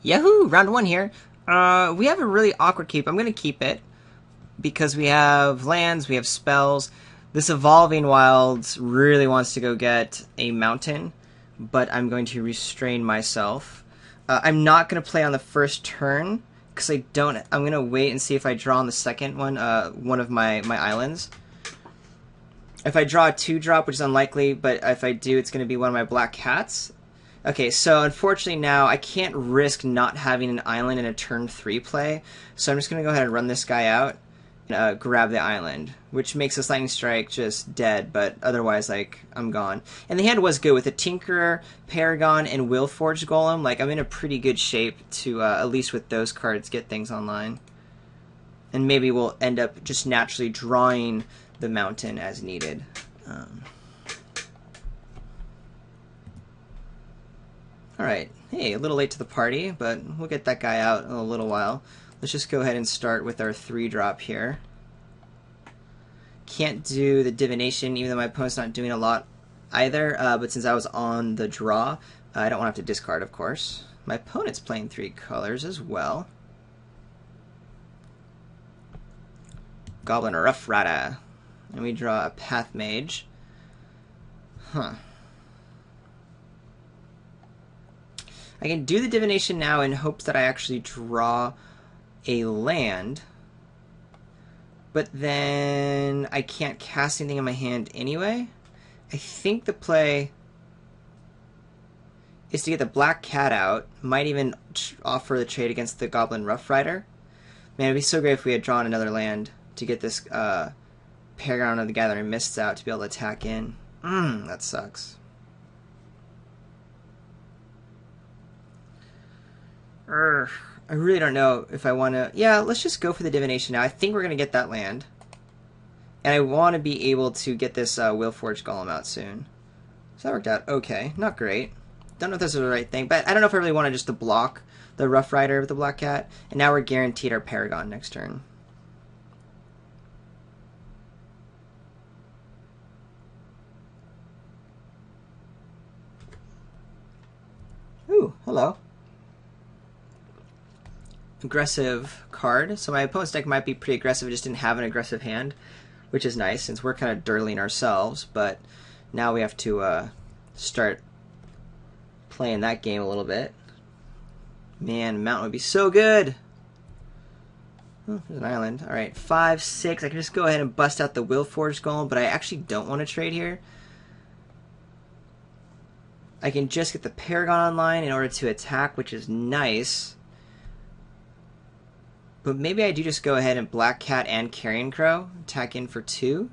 Yahoo! Round one here. We have a really awkward keep. I'm gonna keep it because we have lands, we have spells. This Evolving Wilds really wants to go get a mountain, but I'm going to restrain myself. I'm not gonna play on the first turn because I don't. I'm gonna wait and see if I draw on the second one of my islands. If I draw a 2-drop, which is unlikely, but if I do, it's going to be one of my black cats. Okay, so unfortunately now I can't risk not having an island in a turn 3 play, so I'm just going to go ahead and run this guy out and grab the island, which makes this Lightning Strike just dead, but otherwise, like, I'm gone. And the hand was good with a Tinkerer, Paragon, and Willforged Golem. Like, I'm in a pretty good shape to, at least with those cards, get things online. And maybe we'll end up just naturally drawing the mountain as needed. Alright, hey, a little late to the party, but we'll get that guy out in a little while. Let's just go ahead and start with our 3-drop here. Can't do the Divination, even though my opponent's not doing a lot either, but since I was on the draw, I don't want to have to discard, of course. My opponent's playing 3 colors as well. Goblin Rough Rider. And we draw a Path Mage. Huh. I can do the Divination now in hopes that I actually draw a land. But then I can't cast anything in my hand anyway. I think the play is to get the Black Cat out. Might even offer the trade against the Goblin Rough Rider. Man, it'd be so great if we had drawn another land to get this Paragon of the Gathering Mists out to be able to attack in. That sucks. I really don't know if I want to... Yeah, let's just go for the Divination now. I think we're going to get that land. And I want to be able to get this Willforged Golem out soon. So that worked out okay. Not great. Don't know if this is the right thing, but I don't know if I really want to just to block the Rough Rider with the Black Cat. And now we're guaranteed our Paragon next turn. Ooh, hello. Aggressive card. So my opponent's deck might be pretty aggressive. It just didn't have an aggressive hand, which is nice since we're kind of dirtling ourselves. But now we have to start playing that game a little bit. Man, Mountain would be so good. Oh, there's an island. All right, 5, 6. I can just go ahead and bust out the Willforged Golem, but I actually don't want to trade here. I can just get the Paragon online in order to attack, which is nice. But maybe I do just go ahead and Black Cat and Carrion Crow. Attack in for 2.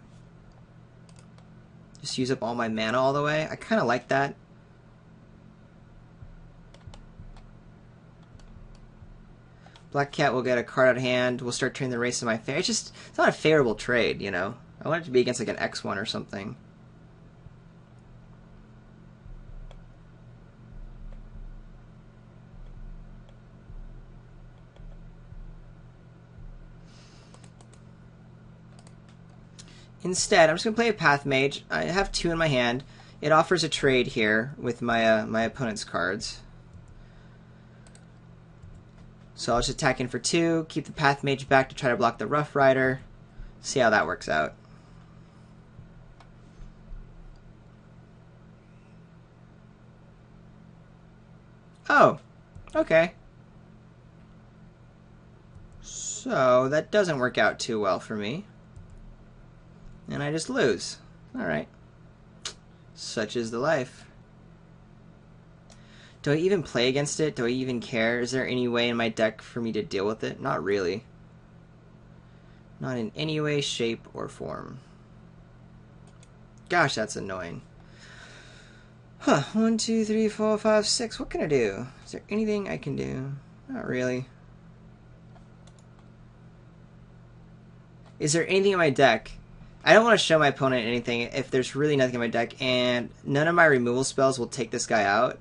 Just use up all my mana all the way. I kind of like that. Black Cat will get a card out of hand. We'll start turning the race in my favor. It's not a favorable trade, you know. I want it to be against like an X1 or something. Instead, I'm just going to play a Path Mage. I have 2 in my hand. It offers a trade here with my my opponent's cards. So I'll just attack in for 2, keep the Path Mage back to try to block the Rough Rider. See how that works out. Oh, okay. So that doesn't work out too well for me. And I just lose. Alright. Such is the life. Do I even play against it? Do I even care? Is there any way in my deck for me to deal with it? Not really. Not in any way, shape, or form. Gosh, that's annoying. Huh. 1, 2, 3, 4, 5, 6. What can I do? Is there anything I can do? Not really. Is there anything in my deck? I don't want to show my opponent anything if there's really nothing in my deck, and none of my removal spells will take this guy out,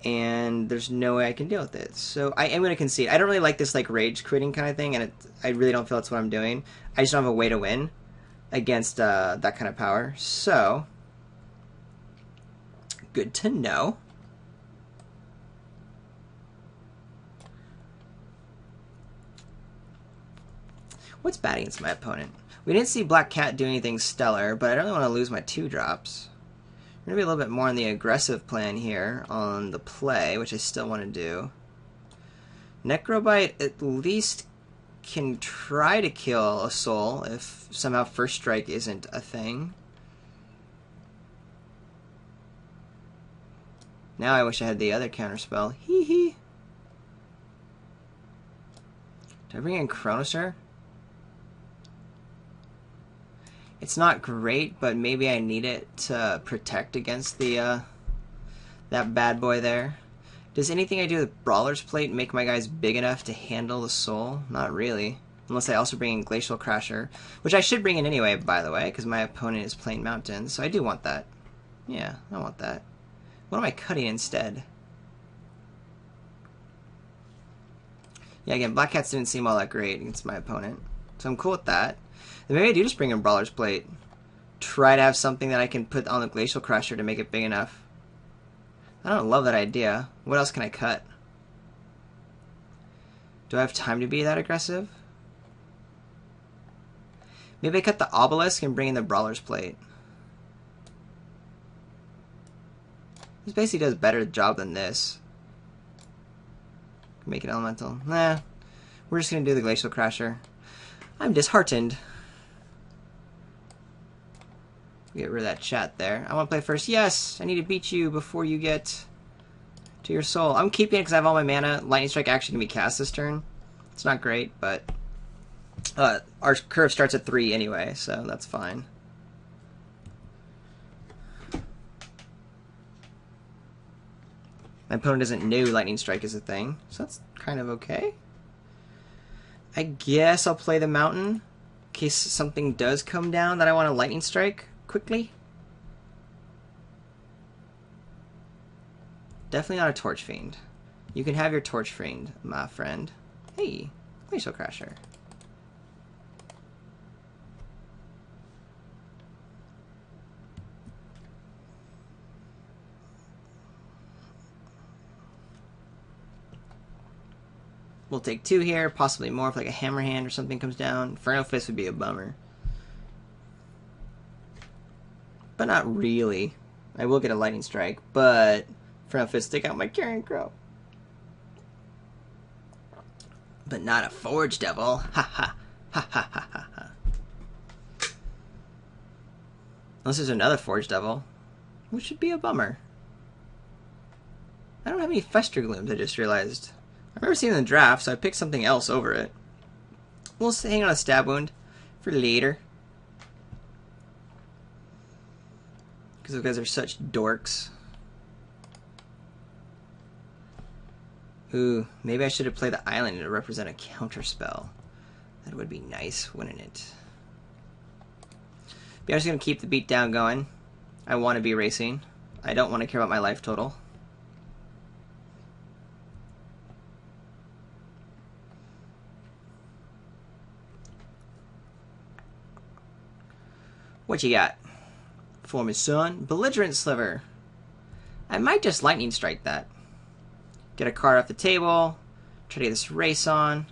and there's no way I can deal with it. So I am going to concede. I don't really like this like rage quitting kind of thing, and I really don't feel that's what I'm doing. I just don't have a way to win against that kind of power. So, good to know. What's bad against my opponent? We didn't see Black Cat do anything stellar, but I don't really want to lose my 2-drops. I'm going to be a little bit more on the aggressive plan here on the play, which I still want to do. Necrobite at least can try to kill a soul if somehow First Strike isn't a thing. Now I wish I had the other counterspell. Hee hee. Did I bring in Chronosaur? It's not great, but maybe I need it to protect against the that bad boy there. Does anything I do with Brawler's Plate make my guys big enough to handle the soul? Not really. Unless I also bring in Glacial Crasher, which I should bring in anyway, by the way, because my opponent is playing Mountain, so I do want that. Yeah, I want that. What am I cutting instead? Yeah, again, Black Cats didn't seem all that great against my opponent, so I'm cool with that. Then maybe I do just bring in Brawler's Plate. Try to have something that I can put on the Glacial Crusher to make it big enough. I don't love that idea. What else can I cut? Do I have time to be that aggressive? Maybe I cut the Obelisk and bring in the Brawler's Plate. This basically does a better job than this. Make it elemental. Nah. We're just going to do the Glacial Crasher. I'm disheartened. Get rid of that chat there. I want to play first. Yes! I need to beat you before you get to your soul. I'm keeping it because I have all my mana. Lightning Strike actually can be cast this turn. It's not great, but our curve starts at 3 anyway, so that's fine. My opponent doesn't know Lightning Strike is a thing, so that's kind of okay. I guess I'll play the Mountain in case something does come down that I want to Lightning Strike quickly. Definitely not a Torch Fiend. You can have your Torch Fiend, my friend. Hey, Glacial Crasher. We'll take 2 here, possibly more if like a Hammer Hand or something comes down. Inferno Fist would be a bummer. But not really. I will get a Lightning Strike, but Inferno Fist stick out my Carrion Crow. But not a Forge Devil. Ha ha ha ha ha ha ha. Unless there's another Forge Devil, which would be a bummer. I don't have any Fester Glooms, I just realized. I remember seeing the draft, so I picked something else over it. We'll hang on a Stab Wound for later. Because those guys are such dorks. Ooh, maybe I should have played the island to represent a counterspell. That would be nice, wouldn't it? But I'm just going to keep the beatdown going. I want to be racing. I don't want to care about my life total. What you got? For my son, Belligerent Sliver. I might just Lightning Strike that. Get a card off the table. Try to get this race on.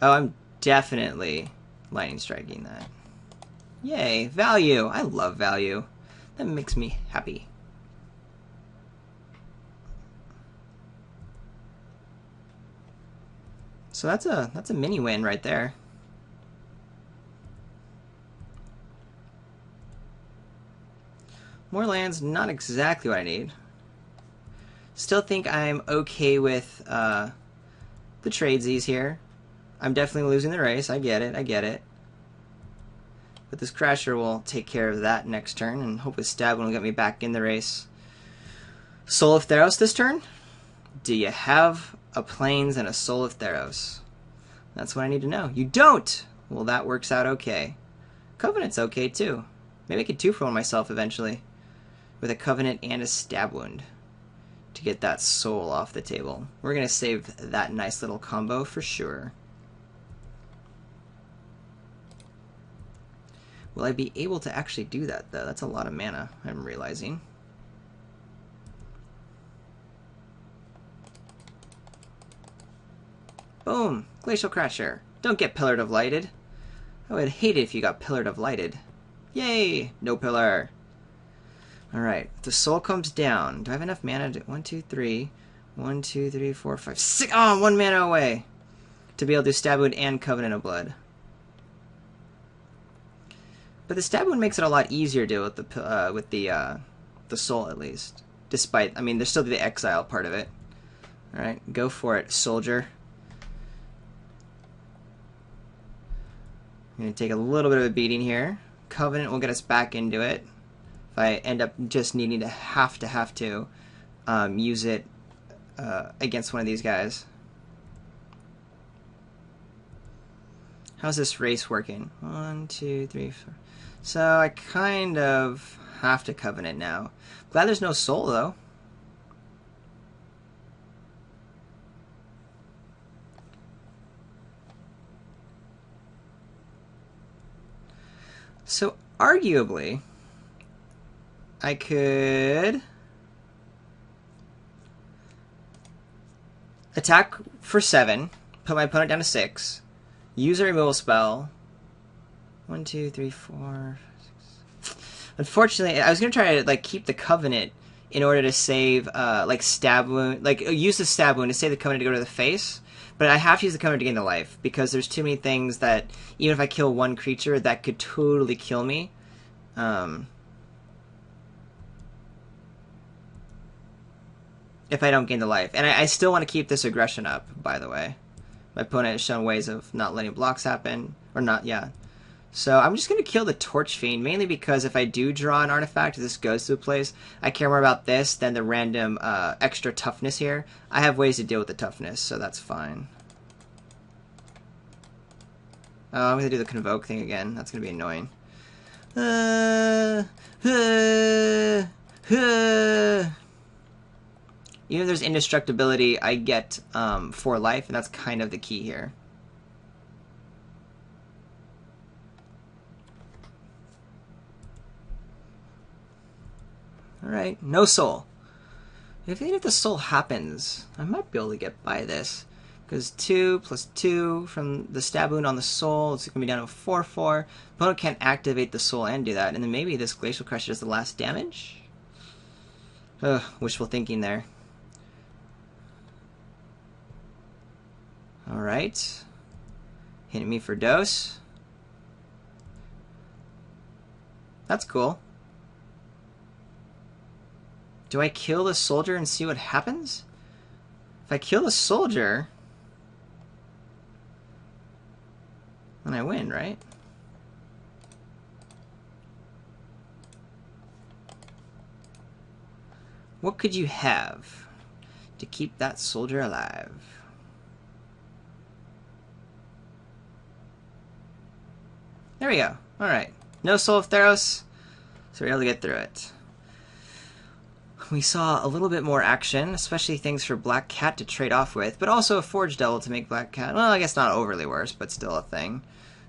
Oh, I'm definitely Lightning Striking that. Yay, value. I love value. That makes me happy. So that's a mini win right there. More lands, not exactly what I need. Still think I'm okay with the tradesies here. I'm definitely losing the race. I get it. I get it. But this Crasher will take care of that next turn, and hopefully Stab will get me back in the race. Soul of Theros this turn? Do you have a Plains and a Soul of Theros? That's what I need to know. You don't! Well, that works out okay. Covenant's okay, too. Maybe I could 2-for-1 myself eventually. With a Covenant and a Stab Wound. To get that soul off the table. We're going to save that nice little combo for sure. Will I be able to actually do that, though? That's a lot of mana, I'm realizing. Boom! Glacial Crasher. Don't get Pillared of Lighted. I would hate it if you got Pillared of Lighted. Yay! No pillar. Alright, the soul comes down. Do I have enough mana to... 1, 2, 3. 1, 2, 3, 4, 5, 6. Oh, 1 mana away. To be able to do Stab Wound and Covenant of Blood. But the Stab Wound makes it a lot easier to deal with the soul, at least. Despite... I mean, there's still the exile part of it. Alright, go for it, soldier. I'm going to take a little bit of a beating here. Covenant will get us back into it. If I end up just needing to have to use it against one of these guys. How's this race working? 1, 2, 3, 4. So I kind of have to Covenant now. Glad there's no soul, though. So, arguably, I could attack for 7, put my opponent down to 6, use a removal spell. 1, 2, 3, 4, 6. Unfortunately, I was going to try to keep the Covenant in order to save Stab Wound, use the Stab Wound to save the Covenant to go to the face. But I have to use the Covenant to gain the life, because there's too many things that, even if I kill one creature, that could totally kill me. If I don't gain the life. And I still want to keep this aggression up, by the way. My opponent has shown ways of not letting blocks happen. Or not, yeah. So I'm just going to kill the Torch Fiend, mainly because if I do draw an artifact, if this goes to a place, I care more about this than the random extra toughness here. I have ways to deal with the toughness, so that's fine. Oh, I'm going to do the Convoke thing again. That's going to be annoying. Even if there's indestructibility, I get 4 life, and that's kind of the key here. Alright, no soul. Even if the soul happens, I might be able to get by this. Because 2 plus 2 from the Stab Wound on the soul, it's going to be down to 4/4. Opponent can't activate the soul and do that. And then maybe this Glacial Crusher does the last damage? Ugh, wishful thinking there. Alright. Hitting me for dose. That's cool. Do I kill the soldier and see what happens? If I kill the soldier, then I win, right? What could you have to keep that soldier alive? There we go. Alright. No Soul of Theros, so we're able to get through it. We saw a little bit more action, especially things for Black Cat to trade off with, but also a Forge Devil to make Black Cat, well, I guess not overly worse, but still a thing.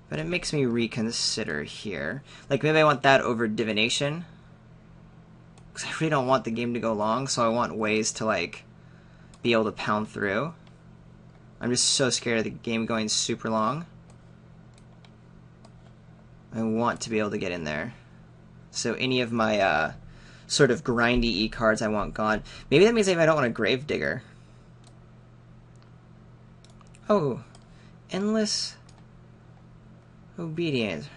But it makes me reconsider here. Like, maybe I want that over Divination. Because I really don't want the game to go long, so I want ways to, be able to pound through. I'm just so scared of the game going super long. I want to be able to get in there. So any of my, sort of grindy E cards I want gone. Maybe that means I don't want a Gravedigger. Oh. Endless Obedience.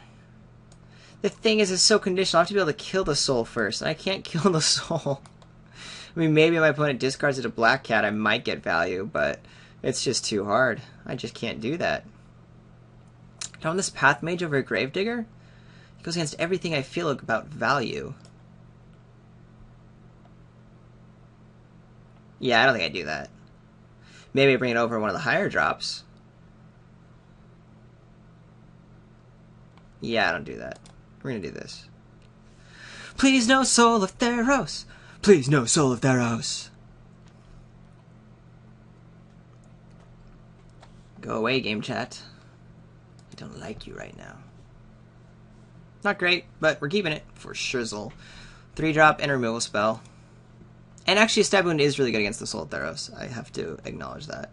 The thing is, it's so conditional. I have to be able to kill the soul first, and I can't kill the soul. I mean, maybe if my opponent discards it to Black Cat, I might get value, but it's just too hard. I just can't do that. Do I want this Path Mage over a Gravedigger? It goes against everything I feel about value. Yeah, I don't think I'd do that. Maybe I bring it over one of the higher drops. Yeah, I don't do that. We're gonna do this. Please no Soul of Theros! Please no Soul of Theros! Go away, game chat. I don't like you right now. Not great, but we're keeping it for shizzle. 3-drop and removal spell. And actually, Stab Wound is really good against the Soul of Theros. I have to acknowledge that.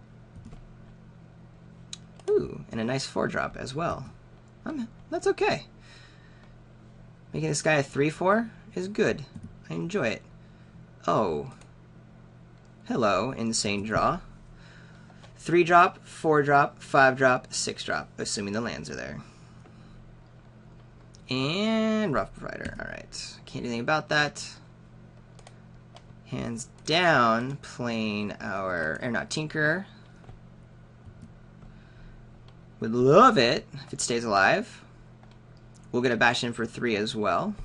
Ooh, and a nice 4-drop as well. That's okay. Making this guy a 3/4 is good. I enjoy it. Oh. Hello, insane draw. 3-drop, 4-drop, 5-drop, 6-drop, assuming the lands are there. And Rough Provider. Alright. Can't do anything about that. Hands down, playing our Aeronaut Tinkerer. Would love it if it stays alive. We'll get a bash in for 3 as well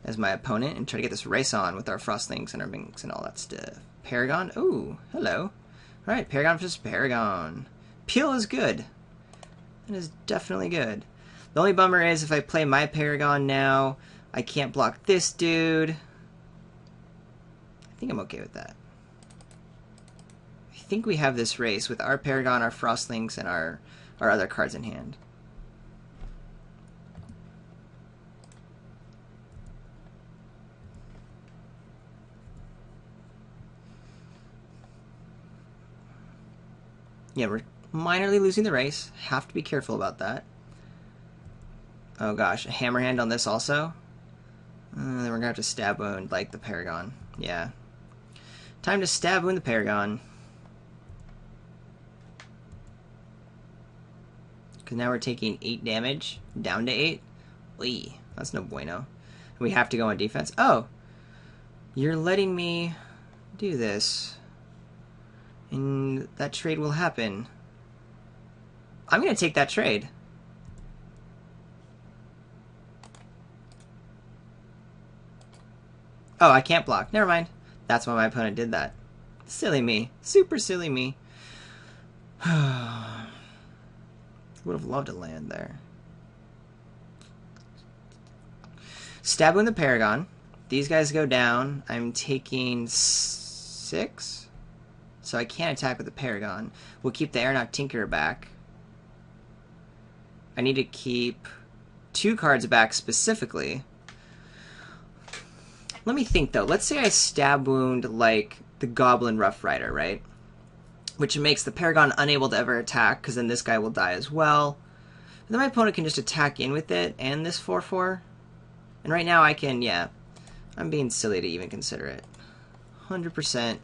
as my opponent and try to get this race on with our Frostlings and our Minks and all that stuff. Paragon. Ooh, hello. Alright, Paragon versus Paragon. Peel is good. That is definitely good. The only bummer is if I play my Paragon now, I can't block this dude. I think I'm okay with that. I think we have this race with our Paragon, our Frostlings, and our other cards in hand. Yeah, we're minorly losing the race. Have to be careful about that. Oh gosh, a Hammerhand on this also? Then we're going to have to Stab Wound like the Paragon. Yeah. Time to Stab Wound the Paragon. Because now we're taking 8 damage, down to 8. Wee, that's no bueno. We have to go on defense. Oh! You're letting me do this. And that trade will happen. I'm going to take that trade. Oh, I can't block. Never mind. That's why my opponent did that. Silly me. Super silly me. Would have loved to land there. Stab Wound the Paragon. These guys go down. I'm taking 6. So I can't attack with the Paragon. We'll keep the Aeronaut Tinkerer back. I need to keep 2 cards back specifically. Let me think, though. Let's say I Stab Wound, like, the Goblin Rough Rider, right? Which makes the Paragon unable to ever attack, because then this guy will die as well. And then my opponent can just attack in with it, and this 4/4. And right now I can, yeah. I'm being silly to even consider it. 100%.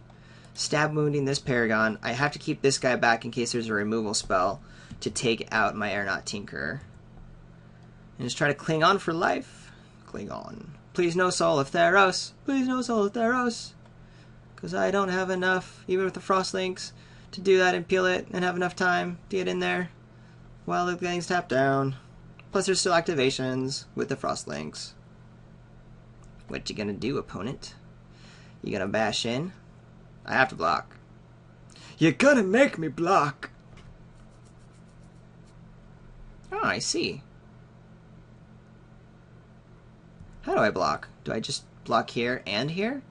Stab Wounding this Paragon. I have to keep this guy back in case there's a removal spell to take out my Aeronaut Tinkerer. And just try to cling on for life. Cling on. Please no Soul of Theros. Please no Soul of Theros. Because I don't have enough, even with the Frostlings, to do that and peel it and have enough time to get in there while the thing's tapped down. Plus there's still activations with the Frostlings. What you gonna do, opponent? You gonna bash in? I have to block. You're gonna make me block. Oh, I see. How do I block? Do I just block here and here?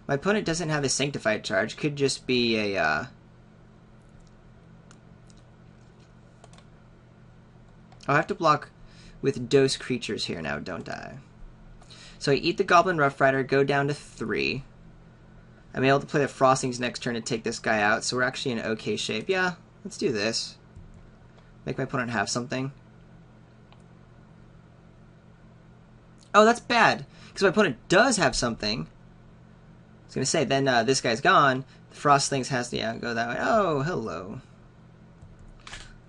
My opponent doesn't have a Sanctified charge. Could just be a, I'll have to block with dose creatures here now, don't I? So I eat the Goblin Rough Rider, go down to 3. I'm able to play the Frostlings next turn to take this guy out, so we're actually in okay shape. Yeah, let's do this. Make my opponent have something. Oh, that's bad, because my opponent does have something. I was going to say, then this guy's gone. The Frostlings has to, yeah, go that way. Oh, hello.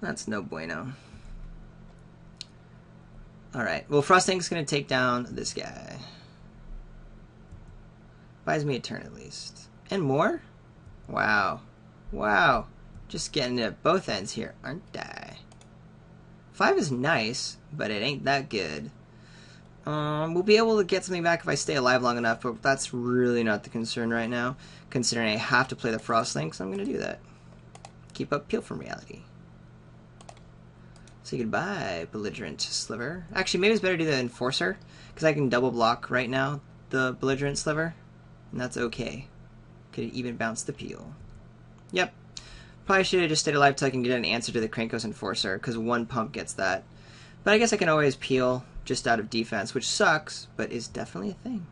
That's no bueno. Alright, well, Frostlings going to take down this guy. Buys me a turn at least. And more? Wow. Wow. Just getting it at both ends here, aren't I? 5 is nice, but it ain't that good. We'll be able to get something back if I stay alive long enough, but that's really not the concern right now, considering I have to play the Frostlings, so I'm going to do that. Keep up Peel from Reality. Say goodbye, Belligerent Sliver. Actually, maybe it's better to do the Enforcer, because I can double block right now the Belligerent Sliver, and that's okay. Could even bounce the Peel. Yep. Probably should have just stayed alive till I can get an answer to the Krankos Enforcer, because 1 pump gets that. But I guess I can always Peel just out of defense, which sucks, but is definitely a thing.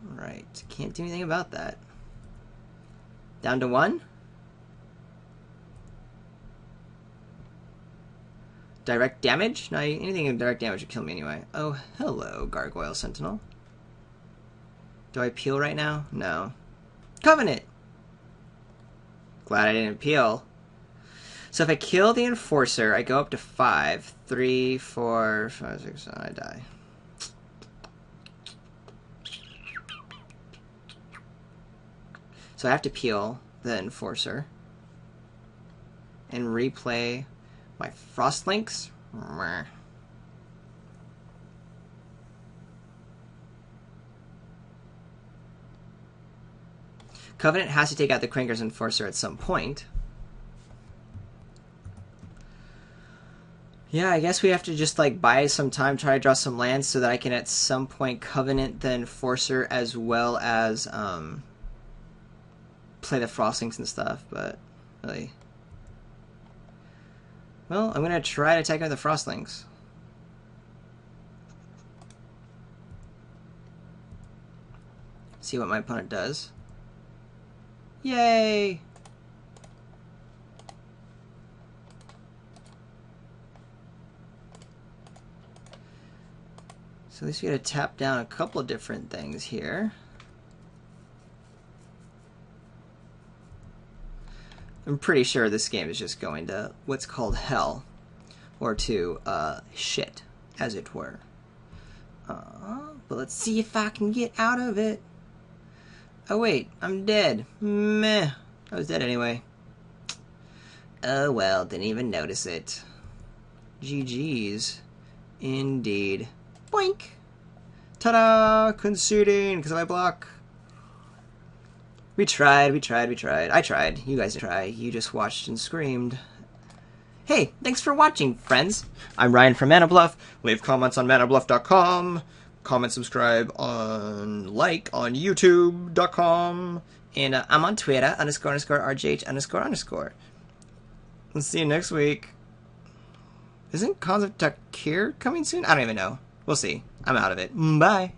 Alright, can't do anything about that. Down to 1? Direct damage? No, anything in direct damage would kill me anyway. Oh, hello, Gargoyle Sentinel. Do I peel right now? No. Covenant! Glad I didn't peel. So if I kill the Enforcer, I go up to 5. 3, 4, 5, 6, 7, I die. So I have to peel the Enforcer. And replay my Frostlinks. Covenant has to take out the Cranker's Enforcer at some point. Yeah, I guess we have to just like buy some time, try to draw some lands so that I can at some point Covenant the Enforcer as well as play the Frostlinks and stuff, but really. Well, I'm going to try to take out the Frostlinks. See what my opponent does. Yay! So at least we got to tap down a couple of different things here. I'm pretty sure this game is just going to what's called hell. Or to shit, as it were. But let's see if I can get out of it. Oh wait, I'm dead. Meh. I was dead anyway. Oh well, didn't even notice it. GG's. Indeed. Boink! Ta-da! Conceding because of my block. We tried. I tried. You guys didn't try. You just watched and screamed. Hey, thanks for watching, friends. I'm Ryan from Mana Bluff. Leave comments on manabluff.com. Comment, subscribe on YouTube.com. And I'm on Twitter, __RGH__. Let's see you next week. Isn't Khans of Tarkir coming soon? I don't even know. We'll see. I'm out of it. Bye.